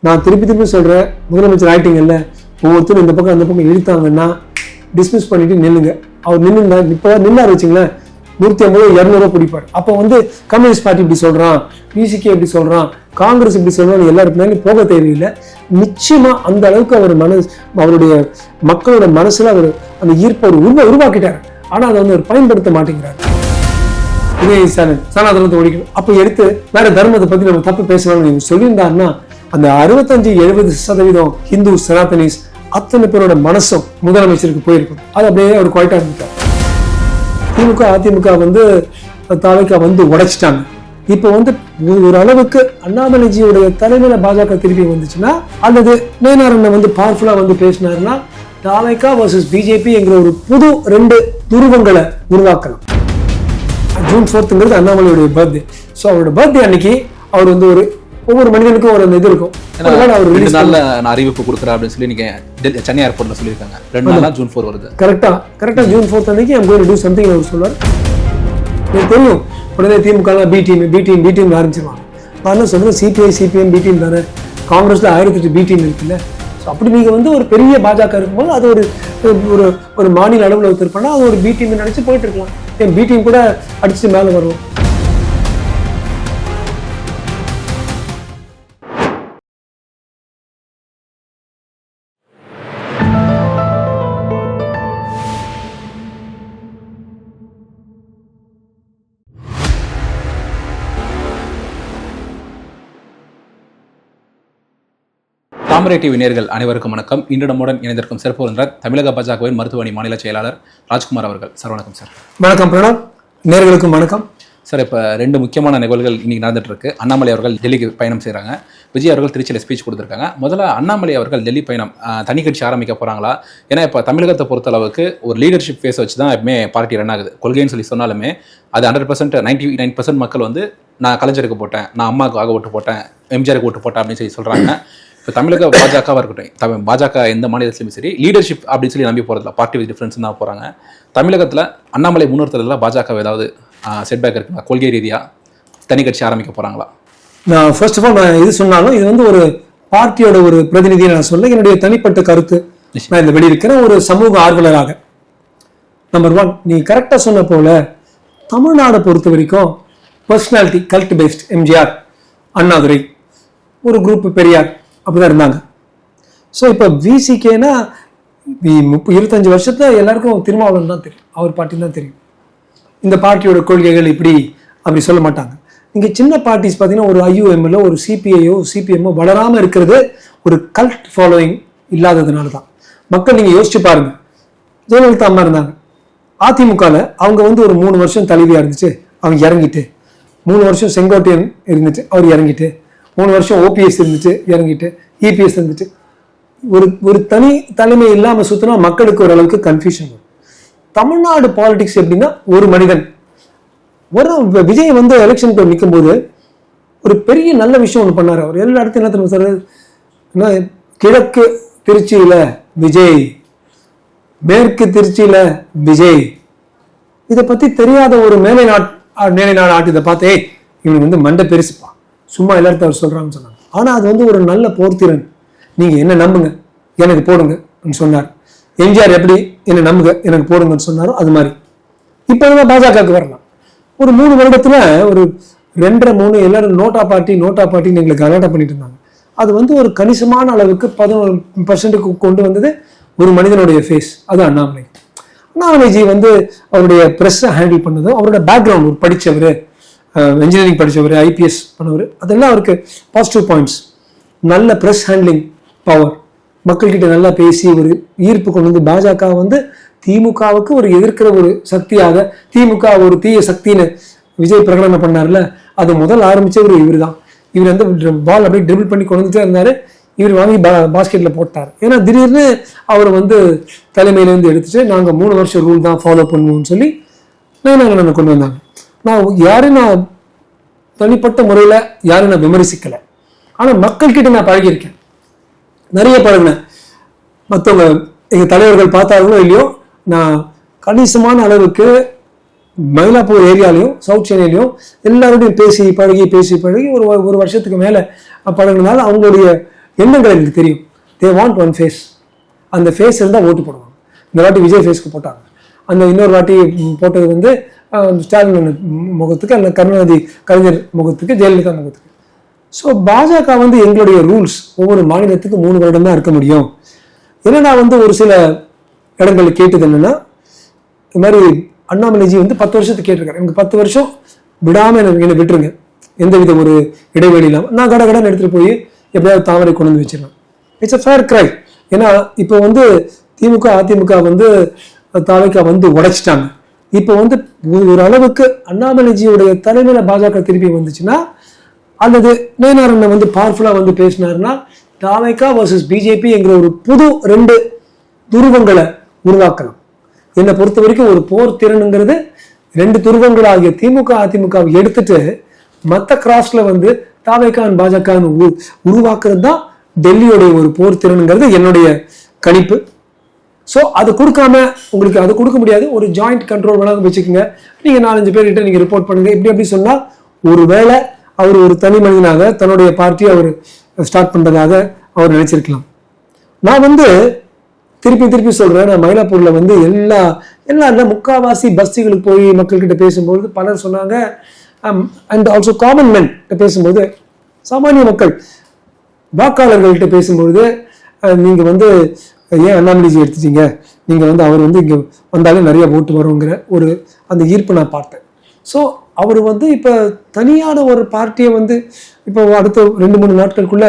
நான் திருப்பி சொல்கிறேன், முதலமைச்சர் ஆயிட்டீங்க இல்லை, ஒவ்வொருத்தரும் இந்த பக்கம் அந்த பக்கம் இழுத்தாங்கன்னா டிஸ்மிஸ் பண்ணிட்டு நில்லுங்க. அவர் நின்று இப்போ நின்னார் வச்சுங்களேன், 150 200 பிடிப்பார். அப்போ வந்து கம்யூனிஸ்ட் பார்ட்டி இப்படி சொல்கிறான், பிசிகே இப்படி சொல்கிறான், காங்கிரஸ் இப்படி சொல்கிறான்னு எல்லாரும் பின்னாடி போக தேவையில்லை. நிச்சயமாக அந்த அளவுக்கு அவர் அவருடைய மக்களோட மனசில் அவர் அந்த ஈர்ப்பை உருவாக்கிட்டார். ஆனால் அதை வந்து அவர் பயன்படுத்த மாட்டேங்கிறார். இதே சனாதனத்தை ஒழிக்கணும், அப்போ எடுத்து வேற தர்மத்தை பற்றி நம்ம தப்பு பேசலாம்னு சொல்லியிருந்தாருன்னா அந்த 65-70% ஹிந்து சனாதனிஸ் அத்தனை பேரோட மனசும் முதலமைச்சருக்கு போயிருக்கும். அது அப்படியே அவர் குவாய்ட்டா இருந்துட்டார். திமுக அதிமுக வந்து தாவைக்கா வந்து உடைச்சிட்டாங்க. இப்போ வந்து ஒரு அளவுக்கு அண்ணாமலைஜியோடைய தலைமையில பாஜக திருப்பி வந்துச்சுன்னா, அல்லது நேனாரண்ணன் வந்து பவர்ஃபுல்லா வந்து பேசினாருன்னா தாவைக்கா வர்சஸ் பிஜேபி என்கிற ஒரு புது 2 துருவங்களை உருவாக்கலாம். ஜூன் 4ங்கிறது அண்ணாமலையுடைய பர்த்டே. ஸோ அவரோட பர்த்டே அன்னைக்கு அவர் வந்து ஒவ்வொரு மனிதனுக்கும் ஒரு இது இருக்கும். நான் அறிவிப்பு கொடுக்குறேன் அப்படின்னு சொல்லி நீங்க சென்னை ஏர்போர்ட்ல சொல்லியிருக்காங்க. 2 நாளா ஜூன் 4 வருது. கரெக்டா ஜூன் 4 அன்னைக்கு I'm going to do something அவர் சொல்லுவார். எனக்கு தெரியும் உடனே திமுக பி டீம் ஆரம்பிச்சிருவாங்க. நான் என்ன சொல்றேன், சிபிஐ சிபிஎம் பி டீம் தானே, காங்கிரஸ்ல 1008 பி டீம் இருக்குல்ல. ஸோ அப்படி நீங்க வந்து ஒரு பெரிய பாஜக இருக்கும்போது அது ஒரு மாநில அளவில் ஒருத்தர் அது ஒரு பி டீம் நினைச்சு போயிட்டு இருக்கலாம். என் பி டீம் கூட அடிச்சு மேலே வருவோம். தாமரை டிவி நேயர்கள் அனைவருக்கும் வணக்கம். இன்று நம்முடன் இணைந்திருக்கும் சிறப்பு விருந்தினர் தமிழக பாஜகவின் மருத்துவமனை மாநில செயலாளர் ராஜ்குமார் அவர்கள். சார் வணக்கம். சார் வணக்கம். பிரணாப், நேயர்களுக்கும் வணக்கம். சார், இப்போ 2 முக்கியமான நிகழ்வுகள் இன்னைக்கு நடந்துட்டு இருக்கு. அண்ணாமலை அவர்கள் டெல்லிக்கு பயணம் செய்கிறாங்க, விஜய் அவர்கள் திருச்சியில் ஸ்பீச் கொடுத்துருக்காங்க. முதல்ல அண்ணாமலை அவர்கள் டெல்லி பயணம் தனி கட்சி ஆரம்பிக்க போகிறாங்களா? ஏன்னா இப்போ தமிழகத்தை பொறுத்தளவுக்கு ஒரு லீடர்ஷிப் ஃபேஸ் வச்சு தான் எப்பவுமே பார்ட்டி ரன் ஆகுது. கொள்கைன்னு சொல்லி சொன்னாலுமே அது 100% 99% மக்கள் வந்து நான் கலைஞருக்கு போட்டேன், நான் அம்மாவுக்கு ஓட்டு போட்டேன், எம்ஜிஆருக்கு ஓட்டு போட்டேன் அப்படின்னு சொல்லி சொல்கிறாங்க. இப்போ தமிழக பாஜகவாக இருக்கட்டும், பாஜக எந்த மாநிலத்திலும் சரி லீடர்ஷிப் அப்படின்னு சொல்லி நம்பி போகிறதில்ல, பார்ட்டி வித் டிஃபரன்ஸ் தான் போகிறாங்க. தமிழகத்தில் அண்ணாமலை முன்னிறுத்தல பாஜக ஏதாவது செட்பேக் இருக்குங்களா? கொள்கை ரீதியாக தனி கட்சி ஆரம்பிக்க போகிறாங்களா? நான் ஃபர்ஸ்ட் ஆஃப் ஆல் நான் இது சொன்னாலும் இது வந்து ஒரு பார்ட்டியோட ஒரு பிரதிநிதியை நான் சொல்ல, என்னுடைய தனிப்பட்ட கருத்து நான் இந்த வெளியிருக்கிறேன் ஒரு சமூக ஆர்வலராக. நம்பர் 1, நீ கரெக்டாக சொன்ன போல தமிழ்நாடை பொறுத்த வரைக்கும் personality cult based MGR, Annadurai, ஒரு குரூப் பெரியார் அப்படிதான் இருந்தாங்க. ஸோ இப்போ விசிகேனா 25 வருஷத்துல எல்லாருக்கும் திருமாவளவன் தான் தெரியும், அவர் பார்ட்டி தான் தெரியும். இந்த பார்ட்டியோட கொள்கைகள் இப்படி அப்படி சொல்ல மாட்டாங்க. இங்கே சின்ன பார்ட்டிஸ் பார்த்தீங்கன்னா ஒரு ஐயூஎம்எல்ஓ ஒரு சிபிஐயோ சிபிஎம்மோ வளராமல் இருக்கிறது ஒரு கல்ட் ஃபாலோயிங் இல்லாததுனால தான். மக்கள் நீங்கள் யோசிச்சு பாருங்க, ஜெயலலிதா அம்மா இருந்தாங்க அதிமுகவில், அவங்க வந்து ஒரு 3 வருஷம் தலைவியாக இருந்துச்சு, அவங்க இறங்கிட்டு, 3 வருஷம் செங்கோட்டையன் இருந்துச்சு, அவர் இறங்கிட்டு, 3 வருஷம் ஓபிஎஸ் இருந்துச்சு, இறங்கிட்டு, இபிஎஸ் இருந்துச்சு. ஒரு தனி தலைமை இல்லாமல் சுற்றினா மக்களுக்கு ஓரளவுக்கு கன்ஃபியூஷன் வரும். தமிழ்நாடு பாலிடிக்ஸ் எப்படின்னா ஒரு மனிதன் விஜய் வந்து எலெக்ஷனுக்கு நிற்கும் போது ஒரு பெரிய நல்ல விஷயம் ஒன்று பண்ணார். அவர் எல்லா இடத்தையும் என்ன சொல்றாரு, கிழக்கு திருச்சியில விஜய், மேற்கு திருச்சியில விஜய். இதை பத்தி தெரியாத ஒரு மேலை நாடு ஆட்டு இதை பார்த்தே இவனுக்கு வந்து மண்டை பெருசுப்பா, சும்மா எல்லாத்தையும் அவர் சொல்றான்னு சொன்னாங்க. ஆனா அது வந்து ஒரு நல்ல போர்த்திறன். நீங்க என்ன நம்புங்க, எனக்கு போடுங்க சொன்னார். எம்ஜிஆர் எப்படி என்ன நம்புங்க எனக்கு போடுங்கன்னு சொன்னாரோ அது மாதிரி இப்ப பாஜகவுக்கு வரலாம். ஒரு 3 வருடத்துல ஒரு 2.5-3 எல்லாரும் நோட்டா பார்ட்டின்னு எங்களுக்கு கலாட்டம் பண்ணிட்டு இருந்தாங்க. அது வந்து ஒரு கணிசமான அளவுக்கு 11% கொண்டு வந்தது ஒரு மனிதனுடைய ஃபேஸ், அது அண்ணாமலை. அண்ணாமலைஜி வந்து அவருடைய ப்ரெஸ்ஸை ஹேண்டில் பண்ணது, அவரோட பேக்ரவுண்ட், ஒரு படித்தவர், இன்ஜினியரிங் படித்தவர், ஐபிஎஸ் பண்ணவர், அதெல்லாம் அவருக்கு பாசிட்டிவ் பாயிண்ட்ஸ். நல்ல ப்ரெஸ் ஹேண்ட்லிங் பவர், மக்கள்கிட்ட நல்லா பேசி ஒரு ஈர்ப்பு கொண்டு வந்து பாஜக வந்து திமுகவுக்கு ஒரு எதிர்க்கிற ஒரு சக்தியாக, திமுக ஒரு தீய சக்தின்னு விஜய் பிரகடனம் பண்ணார்ல, அது முதல் ஆரம்பிச்சவர் இவர் தான். இவர் வந்து பால் அப்படியே ட்ரிபிள் பண்ணி கொண்டு வந்துட்டே இருந்தாரு, இவர் வாங்கி பாஸ்கெட்ல போட்டார். ஏன்னா திடீர்னு அவர் வந்து தலைமையிலேருந்து எடுத்துட்டு நாங்கள் 3 வருஷம் ரூல் தான் ஃபாலோ பண்ணுவோம்னு சொல்லி நாங்கள் கொண்டு வந்தாங்க. நான் தனிப்பட்ட முறையில் யாரும் நான் விமர்சிக்கலை, ஆனால் மக்கள்கிட்ட நான் பழகியிருக்கேன், நிறைய பழகினேன். மற்றவங்க எங்கள் தலைவர்கள் பார்த்தார்களோ இல்லையோ, நான் கணிசமான அளவுக்கு மயிலாப்பூர் ஏரியாலையும் சவுத் சென்னையிலையும் எல்லாரோடையும் பேசி பழகி ஒரு வருஷத்துக்கு மேலே பழகினால அவங்களுடைய எண்ணங்கள் எனக்கு தெரியும். They want one face. அந்த ஃபேஸ் இருந்தால் ஓட்டு போடுவாங்க. இந்த வாட்டி விஜய் ஃபேஸ்க்கு போட்டாங்க. அந்த இன்னொரு வாட்டி போட்டது வந்து ஸ்டாலின் முகத்துக்கு, அல்ல கருணாநிதி கலைஞர் முகத்துக்கு, ஜெயலலிதா முகத்துக்கு. ஸோ பாஜக வந்து எங்களுடைய ரூல்ஸ் ஒவ்வொரு மாநிலத்துக்கு 3 வருடம் தான் இருக்க முடியும். ஏன்னா நான் வந்து ஒரு சில இடங்களில் கேட்டது என்னன்னா, இது மாதிரி அண்ணாமலைஜி வந்து 10 வருஷத்துக்கு கேட்டிருக்காரு. எனக்கு 10 வருஷம் விடாமல் என்னை விட்டுருங்க, எந்தவித ஒரு இடைவெளி இல்லாமல். நான் கடகடன்னு எடுத்துகிட்டு போய் எப்படியாவது தாமரை கொண்டு வந்து வச்சிருவேன். இட்ஸ் அ ஃபேர் கிரை. ஏன்னா இப்போ வந்து திமுக அதிமுக வந்து தாவைக்கா வந்து உடைச்சிட்டாங்க. இப்போ வந்து ஒரு அளவுக்கு அண்ணாமலைஜியுடைய தலைமையில பாஜக திருப்பி வந்துச்சுன்னா, அல்லது நேனாரண்ணன் வந்து பவர்ஃபுல்லாக வந்து பேசினாருன்னா, தாவைக்கா வர்சஸ் பிஜேபி என்கிற ஒரு புது 2 துருவங்களை உருவாக்கலாம். என்னை பொறுத்த வரைக்கும் ஒரு போர் திறனுங்கிறது 2 துருவங்களாகிய திமுக அதிமுகவை எடுத்துட்டு மற்ற கிராஸ்ல வந்து தாவைக்கா பாஜக உருவாக்குறது தான் டெல்லியோடைய ஒரு போர் திறனுங்கிறது என்னுடைய கணிப்பு. ஸோ அது கொடுக்காம உங்களுக்கு அது கொடுக்க முடியாது. ஒரு ஜாயிண்ட் கண்ட்ரோல் வேணாலும் வச்சுக்கோங்க. நீங்க 4-5 பேர்கிட்ட நீங்க ரிப்போர்ட் பண்ணுங்க. இப்படி சொன்னா ஒருவேளை அவர் ஒரு தனி மனிதனாக தன்னுடைய பார்ட்டியை அவர் ஸ்டார்ட் பண்றதாக அவர் நினைச்சிருக்கலாம். நான் வந்து திருப்பி சொல்றேன். நான் மயிலாப்பூர்ல வந்து எல்லா முக்காவாசி பஸ்திகளுக்கு போய் மக்கள்கிட்ட பேசும்போது பலர் சொன்னாங்க, அண்ட் ஆல்சோ காமன் மென் பேசும்போது, சாமானிய மக்கள் வாக்காளர்கள்ட்ட பேசும்பொழுது, நீங்க வந்து ஏன் அண்ணாமலைஜி எடுத்துட்டீங்க, நீங்க வந்து அவர் வந்து இங்க வந்தாலே நிறைய ஓட்டு வருங்கிற ஒரு அந்த ஈர்ப்பு நான் பார்த்தேன். ஸோ அவர் வந்து இப்போ தனியான ஒரு பார்ட்டியை வந்து இப்போ அடுத்த 2-3 நாட்களுக்குள்ள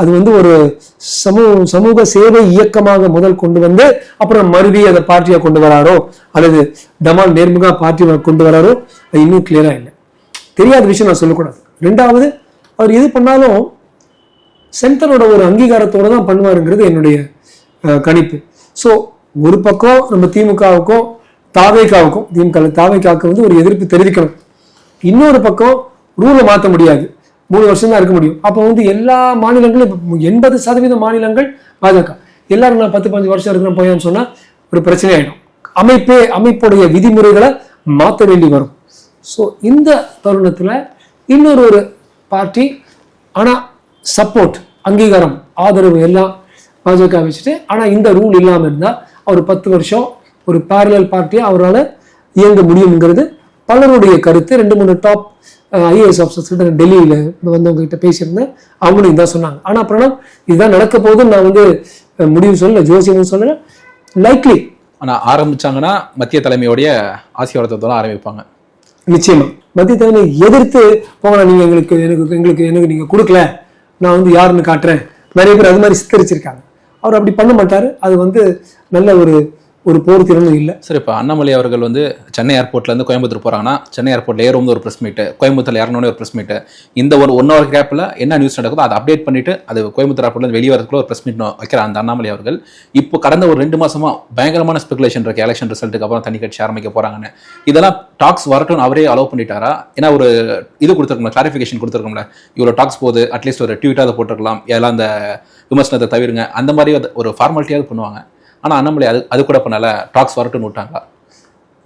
அது வந்து ஒரு சமூக சேவை இயக்கமாக முதல் கொண்டு வந்து அப்புறம் மறுபடி அதை பார்ட்டியாக கொண்டு வராரோ அல்லது டமால் நேர்முக பார்ட்டி கொண்டு வராரோ அது இன்னும் கிளியரா இல்லை. தெரியாத விஷயம் நான் சொல்லக்கூடாது. 2வது, அவர் எது பண்ணாலும் சென்டரோட ஒரு அங்கீகாரத்தோடு தான் பண்ணுவாருங்கிறது என்னுடைய கணிப்பு. ஸோ ஒரு பக்கம் நம்ம திமுகவுக்கும் தாவைக்காவுக்கு வந்து ஒரு எதிர்ப்பு தெரிவிக்கணும். இன்னொரு பக்கம் ரூலை மாற்ற முடியாது, 3 வருஷம் தான் இருக்க முடியும். அப்போ வந்து எல்லா மாநிலங்களும் 80% மாநிலங்கள் பாஜக, எல்லாரும் நான் 10-15 வருஷம் இருக்கிறேன் போயான்னு சொன்னா ஒரு பிரச்சனை ஆயிடும். அமைப்புடைய விதிமுறைகளை மாற்ற வேண்டி வரும். ஸோ இந்த தருணத்துல இன்னொரு பார்ட்டி ஆனா சப்போர்ட், அங்கீகாரம், ஆதரவு எல்லாம் பாஜக வச்சுட்டு, ஆனா இந்த ரூல் இல்லாம இருந்தா அவர் 10 வருஷம் ஒரு பேரலல் பார்ட்டியா அவரால் இயங்க முடியுங்கிறது பலருடைய கருத்து. 2-3 டாப் ஐஏஎஸ் ஆஃபீஸர்ஸ் கிட்ட டெல்லியில வந்தவங்க கிட்ட பேசியிருந்தேன். அவங்களும் இதான் சொன்னாங்க. ஆனா பிரணவ் இதுதான் நடக்க போகுதுன்னு நான் வந்து முடிவு சொல்லல, ஜோசியம் சொல்லல. லைக்லி ஆனா ஆரம்பிச்சாங்கன்னா மத்திய தலைமையோடைய ஆசீர்வாதத்தோட ஆரம்பிப்பாங்க. நிச்சயமா மத்திய தலைமை எதிர்த்து போங்க, நீங்க எனக்கு நீங்க கொடுக்கல, நான் வந்து யாருன்னு காட்டுறேன். நிறைய பேர் அது மாதிரி சித்தரிச்சிருக்காங்க. அவர் அப்படி பண்ண மாட்டாரு. அது வந்து நல்ல ஒரு போர் திறனும் இல்லை. சரி, இப்போ அண்ணாமலை அவர்கள் வந்து சென்னை ஏர்போர்ட்லேருந்து கோயம்புத்தூர் போகிறாங்கன்னா, சென்னை ஏர்போர்ட்டில் ஏறும் ஒரு ப்ரெஸ் மீட்டு, கோயம்புத்தூர் இறங்கணும்னு ஒரு ப்ரெஸ் மீட்டு, இந்த ஒரு 1 hour கேப்பில் என்ன நியூஸ் நடக்குதோ அதை அப்டேட் பண்ணிட்டு அது கோயம்புத்தூர் ஏர்போர்ட்லேருந்து வெளியே வரதுக்குள்ள ஒரு ப்ரெஸ் மீட் வைக்கிற அந்த அண்ணாமலை அவர்கள் இப்போ கடந்த ஒரு 2 மாசமா பயங்கரமான ஸ்பெகுலேஷன் இருக்கு, எலெக்ஷன் ரிசல்ட்டுக்கு அப்புறம் தனி கட்சி ஆரம்பிக்க போறாங்கன்னு. இதெல்லாம் டாக்ஸ் வரட்டும் அவரே அலோவ் பண்ணிட்டாரா? ஏன்னா ஒரு இது கொடுத்துருக்கோம்ல, கிளாரிஃபிகேஷன் கொடுத்துருக்கோம்ல, இவ்வளோ டாக்ஸ் போகுது, அட்லீஸ்ட் ஒரு ட்வீட்டாக போட்டுருக்கலாம், எல்லாம் அந்த விமர்சனத்தை தவிருங்க, அந்த மாதிரி ஒரு ஃபார்மாலிட்டியாவது பண்ணுவாங்க. ஆனா அண்ணாமலை அது கூட பண்ணல, டாக்ஸ் வரட்டும்னு விட்டாங்க.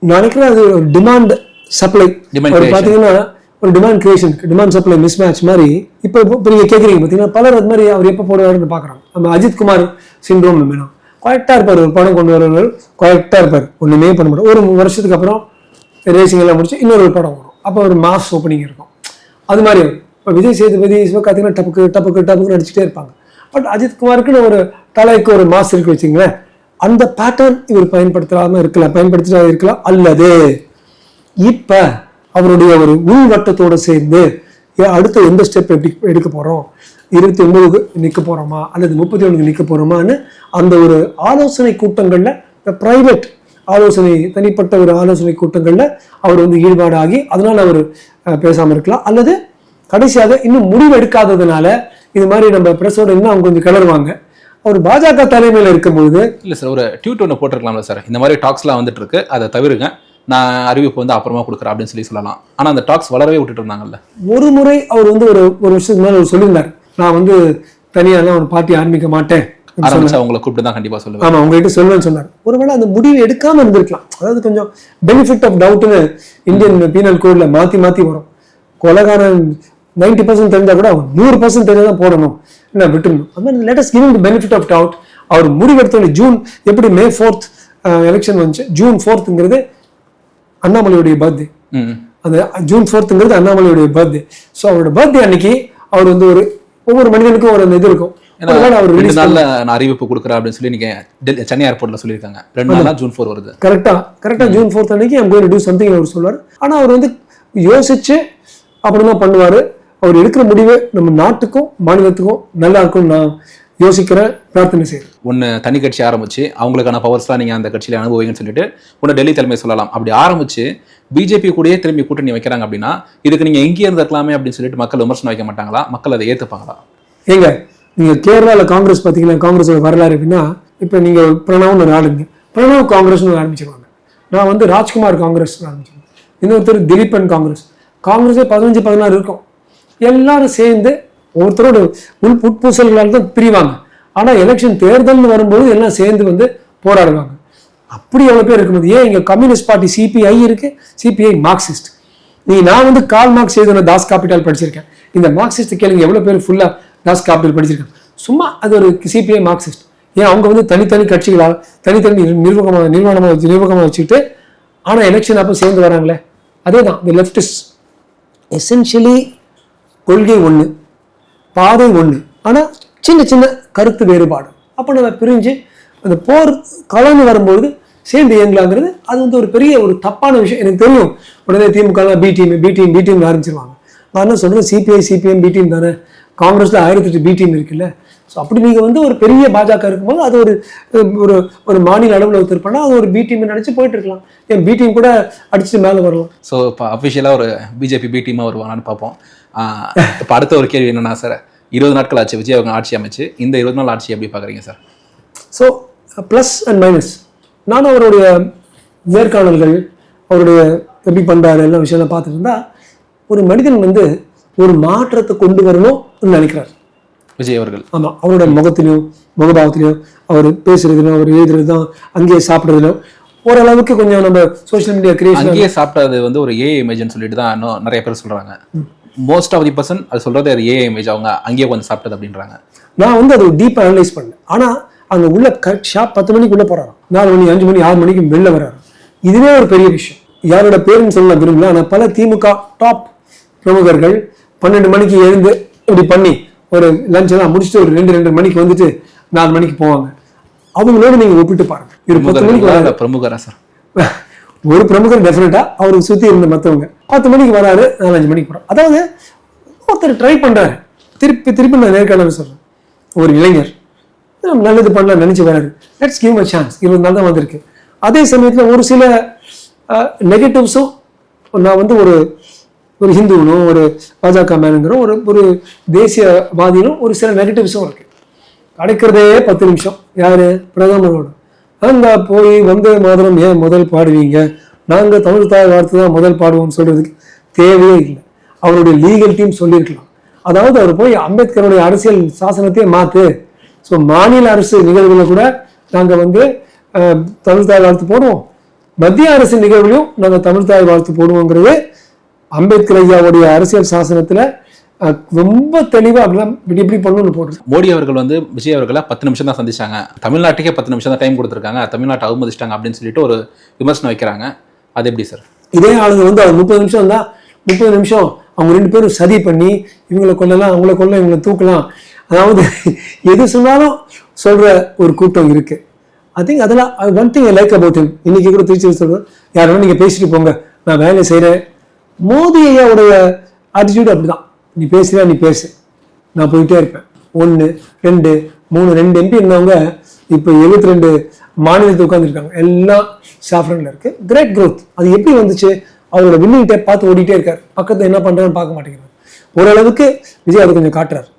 நான் நினைக்கிறேன் அது ஒரு டிமாண்ட் சப்ளை பாத்தீங்கன்னா, ஒரு demand creation, demand supply miss match மாதிரி. இப்போ நீங்க கேட்குறீங்க பார்த்தீங்கன்னா, பலர் அது மாதிரி அவர் எப்போ போடுவாருன்னு பார்க்குறாங்க. நம்ம அஜித் குமார் சிண்ட்ரோம் வேணும், கரெக்டாக இருப்பார், ஒரு படம் கொண்டு வருவார், கரெக்டாக இருப்பார், ஒன்றுமே பண்ண மாட்டோம். ஒரு வருஷத்துக்கு அப்புறம் ரேசிங் எல்லாம் முடிச்சு இன்னொரு படம் வரும், அப்போ ஒரு மாஸ் ஓப்பனிங் இருக்கும். அது மாதிரி இப்போ விஜய் சேதுபதி பார்த்தீங்கன்னா டப்புக்கு நடிச்சுட்டே இருப்பாங்க. பட் அஜித் குமாருக்குன்னு ஒரு தலைக்கு ஒரு மாஸ் இருக்கு வச்சுங்களேன். அந்த பேட்டர்ன் இவர் பயன்படுத்தாம இருக்கலாம். அல்லது இப்ப அவருடைய ஒரு உள்வட்டத்தோடு சேர்ந்து அடுத்த எந்த ஸ்டெப் எப்படி எடுக்க போறோம், 29க்கு நிற்க போறோமா அல்லது 31க்கு நிற்க போறோமான்னு அந்த ஒரு ஆலோசனை கூட்டங்கள்ல, பிரைவேட் ஆலோசனை, தனிப்பட்ட ஒரு ஆலோசனை கூட்டங்கள்ல அவர் வந்து ஈடுபாடாகி அதனால அவர் பேசாம இருக்கலாம். அல்லது கடைசியாக இன்னும் முடிவு எடுக்காததுனால இது மாதிரி நம்ம பிரஸோட இன்னும் அவங்க கொஞ்சம் கிளறுவாங்க. அவர் பாஜக தலைமையில் இருக்கும்போது இல்லை சார், ஒரு ட்வீட் ஒன்று போட்டிருக்கலாம்ல சார், இந்த மாதிரி டாக்ஸ்லாம் வந்துட்டு இருக்கு, அதை தவிருங்க, நான் அறிவிப்பு வந்து அப்புறமா கொடுக்குறேன் அப்படின்னு சொல்லலாம். ஆனால் அந்த டாக்ஸ் வளரவே விட்டுட்டு இருந்தாங்கல்ல. ஒரு முறை அவர் வந்து ஒரு வருஷத்துக்கு மேலே அவர் சொல்லியிருந்தார், நான் வந்து தனியாக ஒரு பார்ட்டி ஆரம்பிக்க மாட்டேன், அவங்களை கூப்பிட்டு தான் கண்டிப்பாக சொல்லுவேன். ஆமாம், உங்ககிட்ட சொல்லுவேன்னு சொன்னார். ஒருவேளை அந்த முடிவு எடுக்காம இருந்திருக்கலாம். அதாவது கொஞ்சம் பெனிஃபிட் ஆஃப் டவுட்னு இந்தியன் பீனல் கோட்ல மாற்றி வரும். கொலைகாரன் 90% தெரிஞ்சா கூட 100% தெரியாதான் போடணும், என்ன விட்டுருணும். அந்த மாதிரி let us give him the benefit of doubt. அவர் முடிவெடுத்த ஜூன் எப்படி May 4th எலெக்ஷன் வந்துச்சு, June 4th அண்ணாமலையுடைய பர்த்டே. அந்த June 4th அண்ணாமலையுடைய பர்த்டே. ஸோ அவரோட பர்த்டே அன்னைக்கு அவர் வந்து ஒவ்வொரு மனிதனுக்கும் ஒரு இது இருக்கும். அறிவிப்பு கொடுக்குறேன் அப்படின்னு சொல்லி நீங்க சென்னை ஏர்போர்ட்ல சொல்லியிருக்காங்க. 2 நாளா June 4 வருது. கரெக்டா June 4th அன்னைக்கு I'm going to do something அவர் சொல்லுவார். ஆனா அவர் வந்து யோசிச்சு அப்படிதான் பண்ணுவாரு. அவர் எடுக்கிற முடிவு நம்ம நாட்டுக்கும் மாநிலத்துக்கும் நல்லா இருக்கும் நான் யோசிக்கிறேன், பிரார்த்தனை செய்யறேன். ஒன்னு தனி கட்சி ஆரம்பிச்சு அவங்களுக்கான பவர்ஸ்லாம் நீங்க அந்த கட்சியில அனுபவிங்கன்னு சொல்லிட்டு ஒன்னு டெல்லி தலைமை சொல்லலாம். அப்படி ஆரம்பிச்சு பிஜேபி கூடயே திரும்பி கூட்டணி வைக்கிறாங்க அப்படின்னா இதுக்கு நீங்க எங்கேயே இருந்திருக்கலாமே அப்படின்னு சொல்லிட்டு மக்கள் விமர்சனம் வைக்க மாட்டாங்களா? மக்கள் அதை ஏத்துப்பாங்களா? ஏங்க நீங்க கேரளால காங்கிரஸ் பாத்தீங்கன்னா காங்கிரஸோட வரலாறு எப்படின்னா, இப்ப நீங்க பிரணவ்னு ஒரு ஆளுங்க, பிரணவ் காங்கிரஸ்னு ஆரம்பிச்சிருவாங்க. நான் வந்து ராஜ்குமார் காங்கிரஸ் ஆரம்பிச்சிருவேன். இன்னொருத்தர் திலீபன் காங்கிரஸ். காங்கிரஸே 15-16 இருக்கும். எல்லாரும் சேர்ந்து ஒவ்வொருத்தரோட உட்பூசல்களால் தான் பிரிவாங்க. ஆனா எலெக்ஷன் தேர்தல்னு வரும்போது எல்லாம் சேர்ந்து வந்து போராடுவாங்க. அப்படி எவ்வளவு பேர் இருக்கும்போது ஏன் இங்க கம்யூனிஸ்ட் பார்ட்டி சிபிஐ இருக்கு, சிபிஐ மார்க்சிஸ்ட். நான் வந்து கால் மார்க்ஸ் எழுதின தாஸ் காபிட்டல் படிச்சிருக்கேன். இந்த மார்க்சிஸ்ட் கேளுங்க எவ்வளவு பேர் ஃபுல்லா தாஸ் காபிட்டல் படிச்சிருக்கேன். சும்மா அது ஒரு சிபிஐ மார்க்சிஸ்ட். ஏன் அவங்க வந்து தனித்தனி கட்சிகளால் தனித்தனி நிர்வாகமாக வச்சுக்கிட்டு ஆனா எலெக்ஷன் அப்போ சேர்ந்து வராங்களே, அதே தான் இந்த லெஃப்டிஸ்ட். எசென்ஷியலி கொள்கை ஒன்று, பாதை ஒன்று, ஆனால் சின்ன சின்ன கருத்து வேறுபாடு. அப்போ நம்ம பிரிஞ்சு அந்த போர் கலந்து வரும்போது சேர்ந்து இயங்கலாங்கிறது அது வந்து ஒரு பெரிய ஒரு தப்பான விஷயம். எனக்கு தெரியும் உடனே திமுக பி டீம் ஆரம்பிச்சிருவாங்க. நான் என்ன சொல்றேன், சிபிஐ சிபிஎம் பி டீம் தானே, காங்கிரஸ்ல 1008 பி டீம் இருக்குல்ல. ஸோ அப்படி நீங்கள் வந்து ஒரு பெரிய பாஜக இருக்கும்போது அது ஒரு ஒரு மாநில அளவில் ஒருத்தர் அது ஒரு பி டீம் நினைச்சு போயிட்டு இருக்கலாம். ஏன் பி டீம் கூட அடிச்சுட்டு மேலே வரலாம். ஸோ இப்போ அஃபிஷியலாக ஒரு பிஜேபி பி டீமாக வருவாங்கன்னு பார்ப்போம். இப்போ அடுத்த ஒரு கேள்வி என்னன்னா சார், 20 நாட்கள் ஆச்சு விஜய் அவங்க ஆட்சி அமைச்சு, இந்த 20 நாள் ஆட்சி எப்படி பார்க்குறீங்க sir? So plus and minus. நானும் அவருடைய நேர்காணல்கள் அவருடைய எப்படி பண்ணுறாரு எல்லா விஷயம்லாம் பார்த்துட்டு இருந்தா ஒரு மனிதன் வந்து ஒரு மாற்றத்தை கொண்டு வரணும்னு நினைக்கிறார் விஜய் அவர்கள். ஆமாம், அவரோட முகத்திலையும் முகபாவத்திலையும் அவர் பேசுறதுலையும் அவர் எழுதுறதும் அங்கேயே சாப்பிட்றதுலையும் ஓரளவுக்கு கொஞ்சம் நம்ம சோஷியல் மீடியா கிரியேஷன். அங்கேயே சாப்பிட்டது வந்து ஒரு ஏஐ இமேஜ்னு சொல்லிட்டு தான் இன்னும் நிறைய பேர் சொல்றாங்க. மோஸ்ட் ஆஃப் தி பர்சன் அது சொல்றது ஒரு ஏஐ இமேஜ், அவங்க அங்கேயே கொஞ்சம் சாப்பிட்டது அப்படின்றாங்க. நான் வந்து அதை டீப்பாக அனலைஸ் பண்ணேன். ஆனால் அங்கே உள்ள கரெக்ட் ஷாப் 10 மணிக்குள்ளே போகிறாராம், 4 மணி 5 மணி 6 மணிக்கு வெளில வர்றாரு. இதுவே ஒரு பெரிய விஷயம். யாரோட பேருன்னு சொல்ல விரும்பல, ஆனால் பல திமுக டாப் பிரமுகர்கள் 12 மணிக்கு எழுந்து இப்படி பண்ணி ஒரு லஞ்ச் எல்லாம் முடிச்சுட்டு ஒரு 2 மணிக்கு வந்துட்டு 4 மணிக்கு போவாங்க. அவங்களோட நீங்க ஒப்பிட்டு பாருங்க. ஒரு 10 மணிக்கு பிரமுகரா சார், ஒரு பிரமுகர் டெஃபினட்டா அவருக்கு சுத்தி இருந்த மற்றவங்க 10 மணிக்கு வராரு, 4-5 மணிக்கு போறாரு. அதாவது ஒருத்தர் ட்ரை பண்றாரு. திருப்பி நான் நேர்காணல் சொல்றேன், ஒரு இளைஞர் நல்லது பண்ணலாம் நினைச்சு வராரு, லெட்ஸ் கிவ் அ சான்ஸ். 20 நாள் தான் வந்திருக்கு. அதே சமயத்துல ஒரு சில நெகட்டிவ்ஸும், நான் வந்து ஒரு ஹிந்துவனும் ஒரு பாஜக மேனுங்கிறோம் ஒரு தேசியவாதியிலும் ஒரு சில நெகட்டிவ்ஸும் இருக்கு. கிடைக்கிறதே 10 நிமிஷம். யாரு? பிரதமரோட. அங்க போய் வந்தே மாதரம் ஏன் முதல் பாடுவீங்க, நாங்க தமிழ் தாய் வாழ்த்து தான் முதல் பாடுவோம்னு சொல்றதுக்கு தேவையே இல்லை. அவருடைய லீகல் டீம் சொல்லியிருக்கலாம். அதாவது அவர் போய் அம்பேத்கருடைய அரசியல் சாசனத்தையே மாத்து, ஸோ மாநில அரசு நிகழ்வுகளை கூட நாங்க வந்து தமிழ் தாய் வாழ்த்து போடுவோம், மத்திய அரசு நிகழ்வுலையும் நாங்க தமிழ் தாய் வாழ்த்து போடுவோங்கிறது அம்பேத்கர் ஐயாவுடைய அரசியல் சாசனத்துல ரொம்ப தெளிவா அப்படிலாம் இப்படி பண்ணணும்னு போடுறது. மோடி அவர்கள் வந்து விஜய் அவர்களை 10 நிமிஷம் தான் சந்திச்சாங்க, தமிழ்நாட்டுக்கே 10 நிமிஷம் தான் டைம் கொடுத்துருக்காங்க, தமிழ்நாட்டை அவமதிச்சிட்டாங்க அப்படின்னு சொல்லிட்டு ஒரு விமர்சனம் வைக்கிறாங்க. அது எப்படி சார்? இதே ஆளுங்க வந்து அவர் 30 நிமிஷம் தான், 30 நிமிஷம் அவங்க 2 பேரும் சதி பண்ணி இவங்களை கொல்லலாம், அவங்களை கொல்ல, இவங்களை தூக்கலாம், அதாவது எது சொன்னாலும் சொல்ற ஒரு கூட்டம் இருக்கு. ஐ திங்க் அதெல்லாம் one thing I like about him. இன்னைக்கு கூட திருச்சி சொல்றேன், யாரும் நீங்க பேசிட்டு போங்க, நான் வேலை செய்யறேன். மோடி ஐயாவுடைய ஆட்டிடியூட் அப்படிதான், நீ பேசுறியா நீ பேசு, நான் போயிட்டே இருப்பேன். 1 2 3 2 எம்பி இருந்தவங்க இப்போ 72 மாநிலத்தில் உட்காந்துருக்காங்க, எல்லாம் சாஃப்ரன்ல இருக்கு. Great growth. அது எப்படி வந்துச்சு? அவரோட வின்னிங் டேப் பார்த்து ஓடிட்டே இருக்காரு, பக்கத்தில் என்ன பண்றான்னு பார்க்க மாட்டேங்கிறார். ஓரளவுக்கு விஜய் அதை கொஞ்சம் காட்டுறாரு.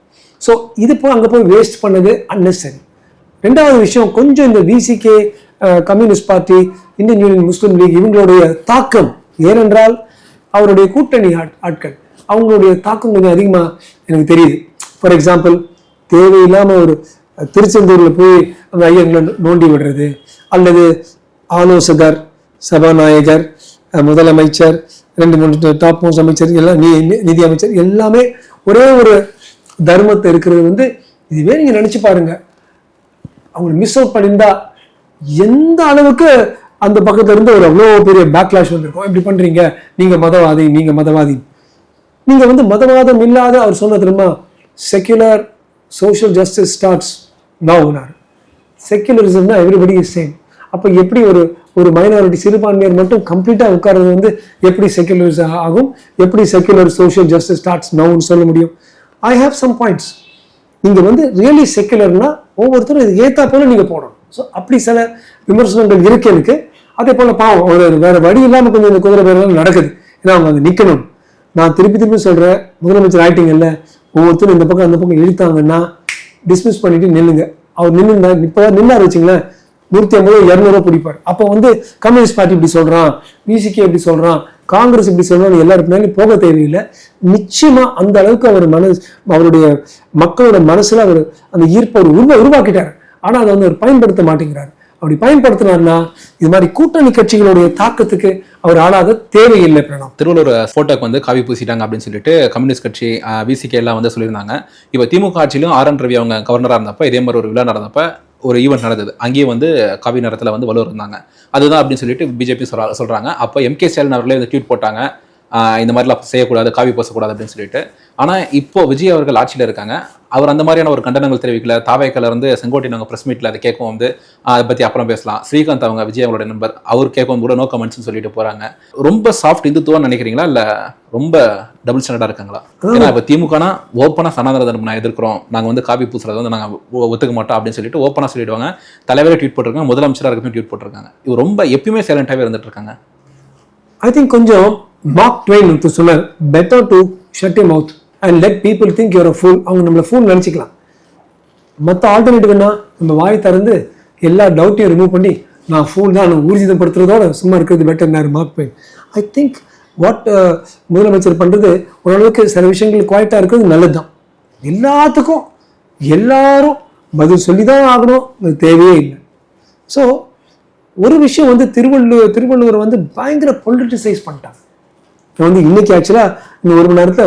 ஸோ இது போய் அங்கே போய் வேஸ்ட் பண்ணது அன்னெசரி. 2வது விஷயம், கொஞ்சம் இந்த VCK, communist party, Indian union Muslim league இவங்களுடைய தாக்கம், ஏனென்றால் அவருடைய கூட்டணி ஆட்கள் அவங்களுடைய தாக்கம் கொஞ்சம் அதிகமாக எனக்கு தெரியுது. ஃபார் எக்ஸாம்பிள், தேவையில்லாமல் ஒரு திருச்செந்தூரில் போய் அந்த ஐயங்களை நோண்டி விடுறது, அல்லது ஆலோசகர், சபாநாயகர், முதலமைச்சர், 2-3 டாப் மோஸ்ட் அமைச்சர் எல்லாம் நிதி அமைச்சர் எல்லாமே ஒரே ஒரு தர்மத்தை இருக்கிறது வந்து இதுவே நீங்க நினைச்சு பாருங்க. அவங்க மிஸ் அவுட் பண்ணியிருந்தா எந்த அளவுக்கு அந்த பக்கத்துல இருந்து ஒரு அவ்வளோ பெரிய பேக்லாஷ் வந்திருக்கும். எப்படி பண்றீங்க, நீங்க மதவாதி, நீங்க மதவாதி. நீங்க வந்து மதவாதம் இல்லாத அவர் சொன்ன தெரியுமா, secular social justice starts now. செக்யுலரிசம்னா எவ்ரிபடி இஸ் சேம். அப்போ எப்படி ஒரு மைனாரிட்டி சிறுபான்மையர் மட்டும் கம்ப்ளீட்டா உட்கார்றது வந்து எப்படி செக்யுலரிசம் ஆகும், எப்படி செக்யுலர் சோஷியல் ஜஸ்டிஸ் ஸ்டார்ட்ஸ் நவுன்னு சொல்ல முடியும்? I have some points. நீங்க வந்து ரியலி செக்யுலர்னா ஒவ்வொருத்தரும் இது ஏத்தா போல நீங்க போடணும். ஸோ அப்படி சில விமர்சனங்கள் இருக்கு எனக்கு. அதே போல பாவம் ஒரு வேற வழி இல்லாம கொஞ்சம் இந்த குதிரை பேரெல்லாம் நடக்குது. ஏன்னா அவங்க வந்து நிக்கணும். நான் திருப்பி சொல்றேன், முதலமைச்சர் ஆயிட்டீங்க இல்ல, ஒவ்வொருத்தரும் இந்த பக்கம் அந்த பக்கம் இழுத்தாங்கன்னா டிஸ்மிஸ் பண்ணிட்டு நில்லுங்க. அவர் நின்று இப்ப நின்னாரு வச்சுங்களேன், 150-200 பிடிப்பார். அப்போ வந்து கம்யூனிஸ்ட் பார்ட்டி இப்படி சொல்றான், பிசிகே இப்படி சொல்றான், காங்கிரஸ் இப்படி சொல்றான்னு எல்லாருக்குனாலும் போக தேவையில்லை. நிச்சயமா அந்த அளவுக்கு அவர் அவருடைய மக்களோட மனசுல அவர் அந்த ஈர்ப்பை உருவாக்கிட்டார். ஆனா அதை வந்து அவர் பயன்படுத்த மாட்டேங்கிறார். அப்படி பயன்படுத்தினார்னா இது மாதிரி கூட்டணி கட்சிகளுடைய தாக்கத்துக்கு அவர் ஆளாத தேவையில்லை. பிரணம் திருவள்ளூர் போட்டோக்கு வந்து காவி பூசிட்டாங்க அப்படின்னு சொல்லிட்டு கம்யூனிஸ்ட் கட்சி விசிகே எல்லாம் வந்து சொல்லியிருந்தாங்க. இப்போ திமுக ஆட்சியிலும் RN ரவி அவங்க கவர்னராக இருந்தப்ப இதே மாதிரி ஒரு விழா நடந்தப்ப ஒரு ஈவெண்ட் நடந்தது. அங்கேயே வந்து காவி நிறத்தில் வந்து வலுவர் இருந்தாங்க. அதுதான் அப்படின்னு சொல்லிட்டு பிஜேபி சொல்றாங்க. அப்போ MK ஸ்டாலின் அவர்களே வந்து ட்வீட் போட்டாங்க, இந்த மாதிரிலாம் செய்யக்கூடாது, காவி பூசக்கூடாது அப்படின்னு சொல்லிட்டு. ஆனால் இப்போ விஜய் அவர்கள் ஆட்சியில் இருக்காங்க. அவர் அந்த மாதிரியான ஒரு கண்டனங்கள் தெரிவிக்கல. தாவேக்கல இருந்து செங்கோட்டையன் அவங்க ப்ரெஸ் மீட்டில் அதை கேட்கவும் வந்து அதை பற்றி அப்புறம் பேசலாம். ஸ்ரீகாந்த் அவங்க விஜய் அவங்களோட நண்பர், அவர் கேட்கவும் கூட நோ கமெண்ட்ஸ்னு சொல்லிட்டு போறாங்க. ரொம்ப சாஃப்ட் இந்துத்துவம் நினைக்கிறீங்களா, இல்லை ரொம்ப டபுள் ஸ்டாண்டர்டாக இருக்காங்களா? ஏன்னா இப்போ திமுகனா ஓப்பனாக சனாதன தர்மம் நான் எதிர்க்கிறோம், நாங்கள் வந்து காவி பூசுறதை வந்து நாங்கள் ஒத்துக்க மாட்டோம் அப்படின்னு சொல்லிட்டு ஓப்பனாக சொல்லிடுவாங்க. தலைவரே ட்வீட் போட்டிருக்காங்க, முதலமைச்சராக இருக்கட்டும் ட்வீட் போட்டிருக்காங்க. இவர் ரொம்ப எப்பயுமே சைலண்டாகவே இருந்துட்டு இருக்காங்க. ஐ திங்க் கொஞ்சம் மார்க் ட்வைன் சொன்னார், better to shut your mouth and let people think your a fool. அவங்க நம்மளை ஃபூல் நினச்சிக்கலாம். மற்ற ஆல்டர்னேட்டிவ்னா நம்ம வாய் திறந்து எல்லா டவுட்டையும் ரிமூவ் பண்ணி நான் ஃபூல் தான் ஊர்ஜிதப்படுத்துறதோட சும்மா இருக்கிறது பெட்டர்னாரு Mark Twain. I think what முதலமைச்சர் பண்ணுறது ஓரளவுக்கு சில விஷயங்கள் குவாய்ட்டாக இருக்கிறது நல்லது தான். எல்லாத்துக்கும் எல்லாரும் பதில் சொல்லி தான் ஆகணும், அது தேவையே இல்லை. ஸோ ஒரு விஷயம் வந்து திருவள்ளுவர் வந்து பயங்கர பொலிட்டிசைஸ் பண்ணிட்டாங்க. வந்து இன்னைக்கு ஆக்சுவலா இந்த 1 மணி நேரத்துல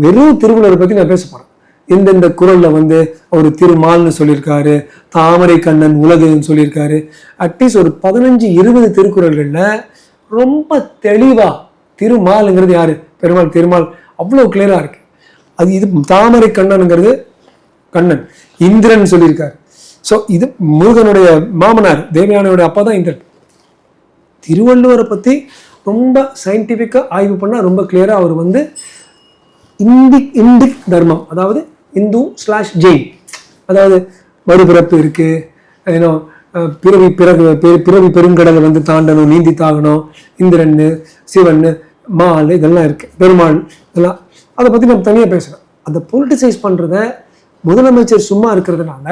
வெறும் திருவள்ளுவரை பத்தி நான் பேச போறேன். எந்தெந்த குறள்ல வந்து அவர் திருமால்னு சொல்லியிருக்காரு, தாமரை கண்ணன் உலகுன்னு சொல்லியிருக்காரு. அட்லீஸ்ட் ஒரு 15-20 திருக்குறள்கள்ல ரொம்ப தெளிவா திருமால்ங்கிறது யாரு, பெருமாள், திருமால் அவ்வளவு கிளியரா இருக்கு. அது இது தாமரை கண்ணனுங்கிறது கண்ணன், இந்திரன் சொல்லியிருக்காரு. ஸோ இது முருகனுடைய மாமனார், தேவயானையோட அப்பா தான் இந்திரன். திருவள்ளுவரை பத்தி ரொம்ப சயின்டிஃபிக்கா ஆய்வு பண்ணா ரொம்ப கிளியரா அவர் வந்து இந்திக் தர்மம், அதாவது இந்து/ஜெயின், அதாவது மறுபிறப்பு இருக்கு, ஏன்னோ பிறவி பெருங்கடலை வந்து தாண்டணும், நீந்தி தாகணும், இந்திரன், சிவன், மால் இதெல்லாம் இருக்கு, பெருமாள் இதெல்லாம். அதை பத்தி நம்ம தனியாக பேசலாம். அந்த பொலிட்டிசைஸ் பண்றத முதலமைச்சர் சும்மா இருக்கிறதுனால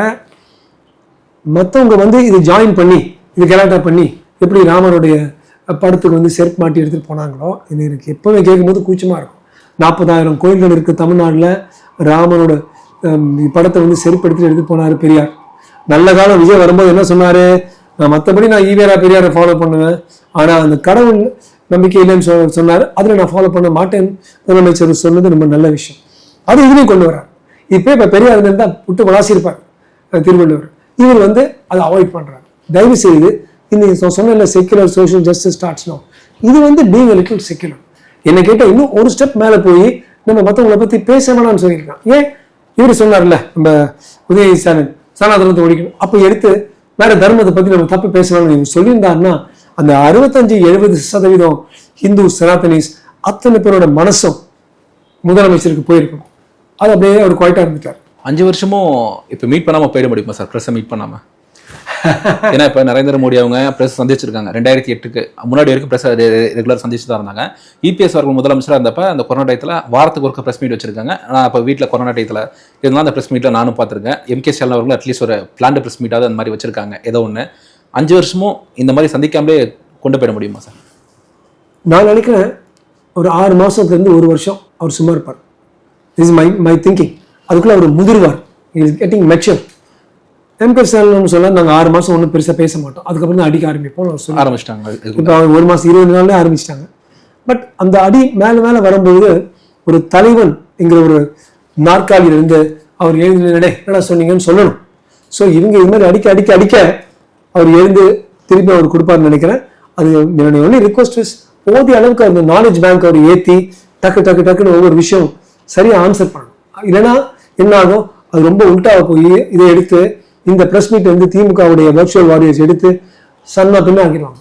மற்றவங்க வந்து இது ஜாயின் பண்ணி இது கலாட்டா பண்ணி எப்படி ராமருடைய படத்துக்கு வந்து செருப்பு மாட்டி எடுத்துட்டு போனாங்களோ, இது எனக்கு எப்பவுமே கேட்கும்போது கூச்சமா இருக்கும். 40,000 கோயில்கள் இருக்கு தமிழ்நாட்டில். ராமனோட படத்தை வந்து செருப்பு எடுத்துட்டு போனாரு பெரியார். நல்ல காலம் விஜய் வரும்போது என்ன சொன்னாரு, நான் மற்றபடி நான் ஈவேரா பெரியாரை ஃபாலோ பண்ணுவேன், ஆனா அந்த கடவுள் நம்பிக்கை இல்லைன்னு சொன்னாரு, அதுல நான் ஃபாலோ பண்ண மாட்டேன் முதலமைச்சர் சொன்னது ரொம்ப நல்ல விஷயம். அது இதுலையும் கொண்டு வர்றாரு. இப்ப பெரியார் இருந்தா விட்டு வளாசிருப்பார் திருவள்ளுவர். இவர் வந்து அதை அவாய்ட் பண்றாரு. தயவு செய்து இந்த சொன்ன secular social justice starts now, இது வந்து பீயிங் எ லிட்டில் செக்யுலர். என்ன கேட்டா இன்னும் ஒரு ஸ்டெப் மேல போய் நம்ம மற்றவங்களை பத்தி பேச வேணாம்னு சொல்லியிருக்கான். ஏன் இவரு சொன்னார்ல, நம்ம உதயநிதி ஸ்டாலின் சனாதனத்தை ஒழிக்கணும், அப்ப எடுத்து வேற தர்மத்தை பத்தி நம்ம தப்பு பேசணும்னு சொல்லியிருந்தாருன்னா அந்த 65-70% ஹிந்து சனாதனிஸ் அத்தனை பேரோட மனசும் முதலமைச்சருக்கு போயிருக்கணும். அது அப்படியே அவர் குவாய்ட்டா இருந்துட்டார். 5 வருஷமும் இப்போ மீட் பண்ணாம போயிட முடியுமா சார், ப்ரெஸ்ஸை மீட் பண்ணாம? ஏன்னா இப்போ நரேந்திர மோடி அவங்க ப்ரெஸ் சந்திச்சிருக்காங்க. 2008க்கு முன்னாடி வரைக்கும் ப்ரெஸ் ரெகுலர் சந்திச்சு தான் இருந்தாங்க. EPS அவர்கள் முதலமைச்சராக இருந்தப்ப அந்த கொரோனா டயத்தில் வாரத்துக்கு ஒருக்க ப்ரெஸ் மீட் வச்சிருக்காங்க. நான் இப்போ வீட்டில் கொரோனா டயத்தில் இருந்தாலும் அந்த ப்ரெஸ் மீட்டில் நானும் பார்த்துருக்கேன். MK ஸ்டாலின் அவர்கள் அட்லீஸ்ட் ஒரு பிளான்டு ப்ரெஸ் மீட்டாவது அந்த மாதிரி வச்சிருக்காங்க. ஏதோ ஒன்று 5 வருஷமும் இந்த மாதிரி சந்திக்காமலே கொண்டு போயிட முடியுமா சார்? நான் நினைக்கிறேன் ஒரு 6 மாசத்துலேருந்து 1 வருஷம் அவர் சும்மா இருப்பார். This is my thinking. அதுக்குள்ள அவர் முதிர்வார், கெட்டிங் மெச்சூர். MK ஸ்டாலின் சொல்ல நாங்கள் 6 மாசம் ஒன்றும் பெருசாக பேச மாட்டோம், அதுக்கப்புறம் தான் அடிக்க ஆரம்பிப்போம் சொல்ல ஆரம்பிச்சிட்டாங்க. இப்போ 1 மாசம் 20 நாள்லேயே ஆரம்பிச்சிட்டாங்க. பட் அந்த அடி மேல மேல வரும்போது ஒரு தலைவன் என்கிற ஒரு நாற்காலியிலிருந்து அவர் எழுந்து என்ன சொன்னீங்கன்னு சொல்லணும். ஸோ இவங்க இது மாதிரி அடிக்க அடிக்க அடிக்க அவர் எழுந்து திருப்பி அவர் கொடுப்பாருன்னு நினைக்கிறேன். அது என்னுடைய ஒன்லி ரிக்வஸ்ட் இஸ் போதிய அளவுக்கு அந்த நாலேஜ் பேங்க் அவர் ஏற்றி டக்கு டக்கு டக்குன்னு ஒவ்வொரு விஷயம் சரியா ஆன்சர் பண்ணணும். இல்லைன்னா என்ன ஆகும், அது ரொம்ப உல்ட்டாக போய் இதை எடுத்து இந்த பிரஸ் மீட் வந்து திமுகவுடைய வர்ச்சுவல் வாரியர்ஸ் எடுத்து சன்னா பின்ன ஆக்கிடுவாங்க.